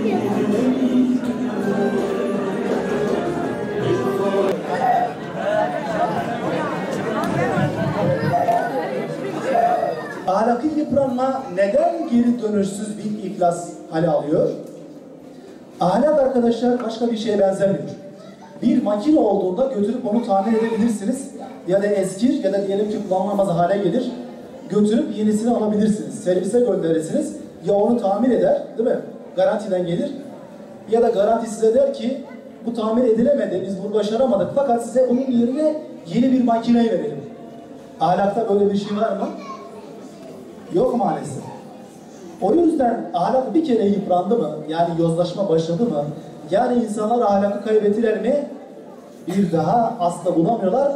Ahlaki yıpranma neden geri dönüşsüz bir iflas hale alıyor? Ahlak arkadaşlar başka bir şeye benzemiyor. Bir makine olduğunda götürüp onu tamir edebilirsiniz. Ya da eskir ya da diyelim ki kullanılamaz hale gelir. Götürüp yenisini alabilirsiniz. Servise gönderirsiniz. Ya onu tamir eder, değil mi? Garantiden gelir. Ya da garanti size der ki bu tamir edilemedi, biz bunu başaramadık. Fakat size onun yerine yeni bir makineyi verelim. Ahlakta böyle bir şey var mı? Yok maalesef. O yüzden ahlak bir kere yıprandı mı, yani yozlaşma başladı mı, yani insanlar ahlakı kaybettiler mi, bir daha asla bulamıyorlar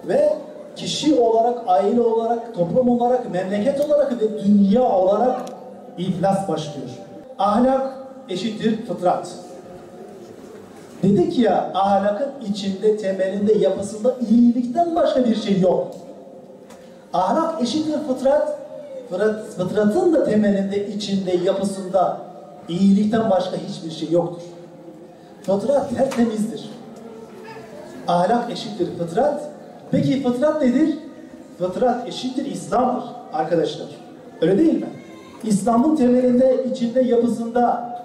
ve kişi olarak, aile olarak, toplum olarak, memleket olarak ve dünya olarak iflas başlıyor. Ahlak eşittir fıtrat. Dedik ya, ahlakın içinde, temelinde, yapısında iyilikten başka bir şey yok. Ahlak eşittir fıtrat. Fıtratın da temelinde, içinde, yapısında iyilikten başka hiçbir şey yoktur. Fıtrat tertemizdir. Ahlak eşittir fıtrat. Peki fıtrat nedir? Fıtrat eşittir İslam'dır arkadaşlar. Öyle değil mi? İslam'ın temelinde, içinde, yapısında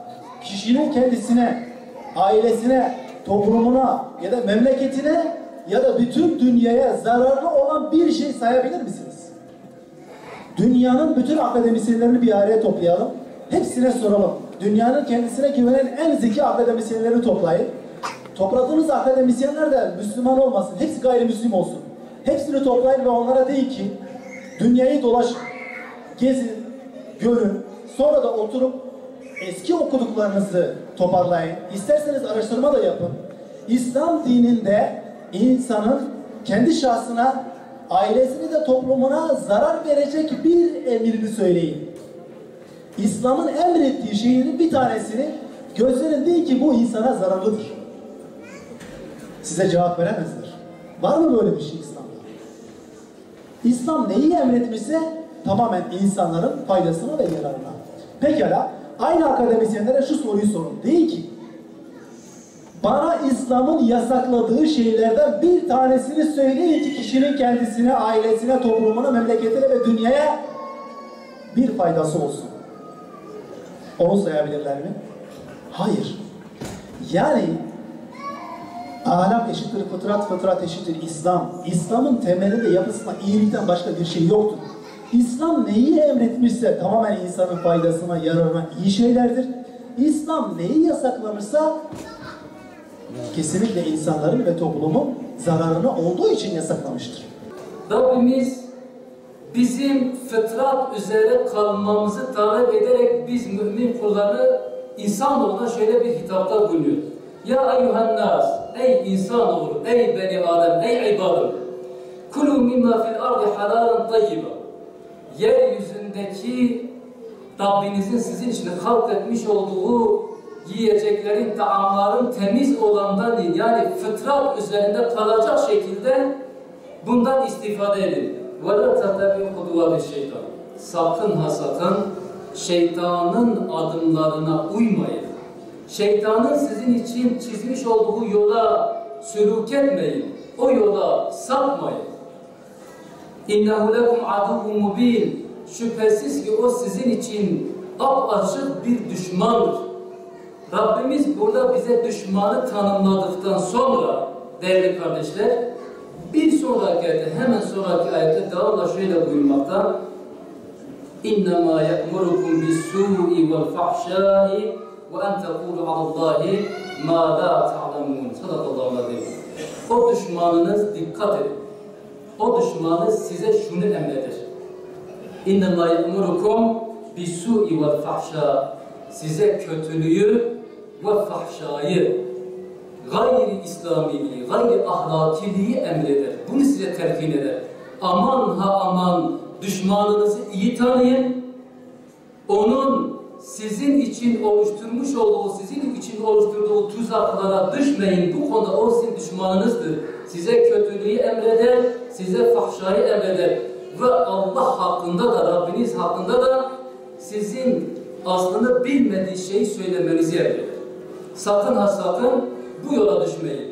kişinin kendisine, ailesine, toplumuna ya da memleketine ya da bütün dünyaya zararlı olan bir şey sayabilir misiniz? Dünyanın bütün akademisyenlerini bir araya toplayalım. Hepsine soralım. Dünyanın kendisine güvenen en zeki akademisyenleri toplayın. Topladığınız akademisyenler de Müslüman olmasın. Hepsi gayrimüslim olsun. Hepsini toplayın ve onlara deyin ki dünyayı dolaşın, gezin, görün. Sonra da oturup eski okuduklarınızı toparlayın. İsterseniz araştırma da yapın. İslam dininde insanın kendi şahsına, ailesini de toplumuna zarar verecek bir emrini söyleyin. İslam'ın emrettiği şeyin bir tanesini gözlerin deyin ki bu insana zararlıdır. Size cevap veremezler. Var mı böyle bir şey İslam'da? İslam neyi emretmişse tamamen insanların faydasına ve yararına. Pekala, aynı akademisyenlere şu soruyu sorun. Deyin ki, bana İslam'ın yasakladığı şeylerden bir tanesini söyleyin ki kişinin kendisine, ailesine, toplumuna, memleketine ve dünyaya bir faydası olsun. Onu sayabilirler mi? Hayır. Yani ahlak eşittir fıtrat, fıtrat eşittir İslam. İslam'ın temelinde, yapısında iyilikten başka bir şey yoktur. İslam neyi emretmişse tamamen insanın faydasına, yararına iyi şeylerdir. İslam neyi yasaklamışsa kesinlikle insanların ve toplumun zararına olduğu için yasaklamıştır. Rabbimiz bizim fıtrat üzere kalmamızı talep ederek biz mümin kulları insanoğluna şöyle bir hitapta bulunuyor. Ya eyyuhannas, ey insanoğlu, ey beni Adem, ey ibadım. Kulu mimma fil ardi halalan tayyiba. Yeryüzündeki Rabbinizin sizin için halk etmiş olduğu yiyeceklerin, taamların temiz olandan değil, yani fıtrat üzerinde kalacak şekilde bundan istifade edin. وَلَا تَتَبِعُ خُطُوَاتِ الشَّيْطَانِ. Sakın ha sakın şeytanın adımlarına uymayın. Şeytanın sizin için çizmiş olduğu yola sülûk etmeyin. O yola sapmayın. اِنَّهُ لَكُمْ عَدُوٌ مُب۪ينٌ. Şüphesiz ki o sizin için apaçık bir düşmandır. Rabbimiz burada bize düşmanı tanımladıktan sonra değerli kardeşler, bir sonraki ayette, hemen sonraki ayette devamla şöyle buyurmakta: اِنَّمَا يَأْمُرُكُمْ بِالسُّوءِ وَالْفَحْشَاءِ وَاَنْ تَقُولُوا عَلَى اللّٰهِ مَا لَا تَعْلَمُونَ. Sadakallahu aleyhi. O düşmanınız, dikkat edin, o düşmanınız size şunu emreder: اِنَّمَا يَأْمُرُكُمْ بِالسُّوءِ وَالْفَحْشَاءِ. Size kötülüğü ve fahşayı, gayri İslamiliği, gayri ahlakiliği emreder. Bunu size telkin eder. Aman ha aman, düşmanınızı iyi tanıyın. Onun sizin için oluşturmuş olduğu, sizin için oluşturduğu tuzaklara düşmeyin. Bu konuda o sizin düşmanınızdır. Size kötülüğü emreder, size fahşayı emreder. Ve Allah hakkında da, Rabbiniz hakkında da sizin aslında bilmediği şeyi söylemenizi emreder. Sakın ha sakın bu yola düşmeyin.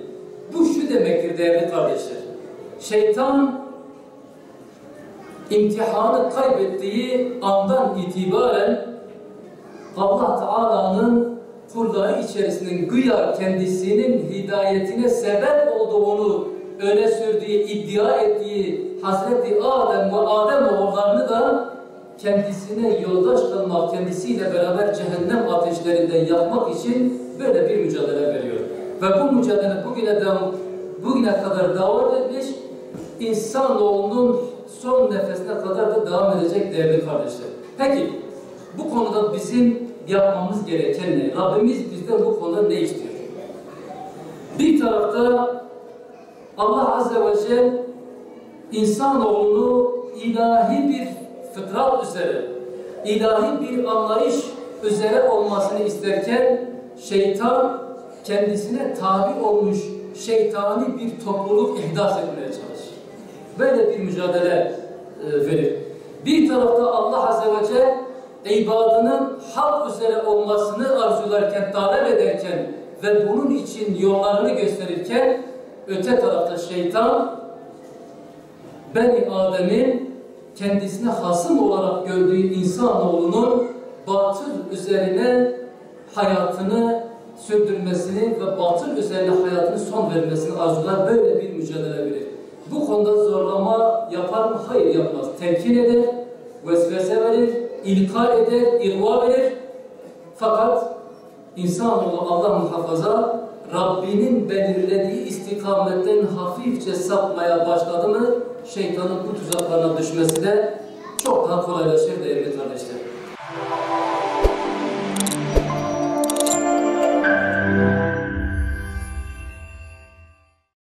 Bu şu demektir değerli kardeşler. Şeytan imtihanı kaybettiği andan itibaren Allah Teala'nın kulları içerisinin güya kendisinin hidayetine sebep olduğunu öne sürdüğü, iddia ettiği Hazreti Adem ve Adem oğullarını da kendisine yoldaş kılmak, kendisiyle beraber cehennem ateşlerinden yakmak için böyle bir mücadele veriyor. Ve bu mücadele bugüne kadar devam etmiş, insanoğlunun son nefesine kadar da devam edecek değerli kardeşler. Peki, bu konuda bizim yapmamız gereken ne? Rabbimiz bizden bu konuda ne istiyor? Bir tarafta Allah Azze ve Celle insanoğlunu ilahi bir fıtrat üzere, ilahi bir anlayış üzere olmasını isterken şeytan kendisine tabi olmuş şeytani bir topluluk ihdas etmeye çalışır. Böyle bir mücadele verir. Bir tarafta Allah Azze ve Celle ibadının hak üzere olmasını arzularken, talep ederken ve bunun için yollarını gösterirken öte tarafta şeytan Beni Adem'in kendisine hasım olarak gördüğü insanoğlunun batıl üzerine hayatını sürdürmesini ve batıl üzerine hayatını son vermesini arzular, böyle bir mücadele verir. Bu konuda zorlama yapar mı? Hayır, yapmaz. Telkin eder, vesvese verir, ilka eder, irva verir. Fakat insanoğlu Allah muhafaza Rabbinin belirlediği istikametten hafifçe sapmaya başladı mı şeytanın bu tuzaklarına düşmesi de çok daha kolaylaşır değerli kardeşler.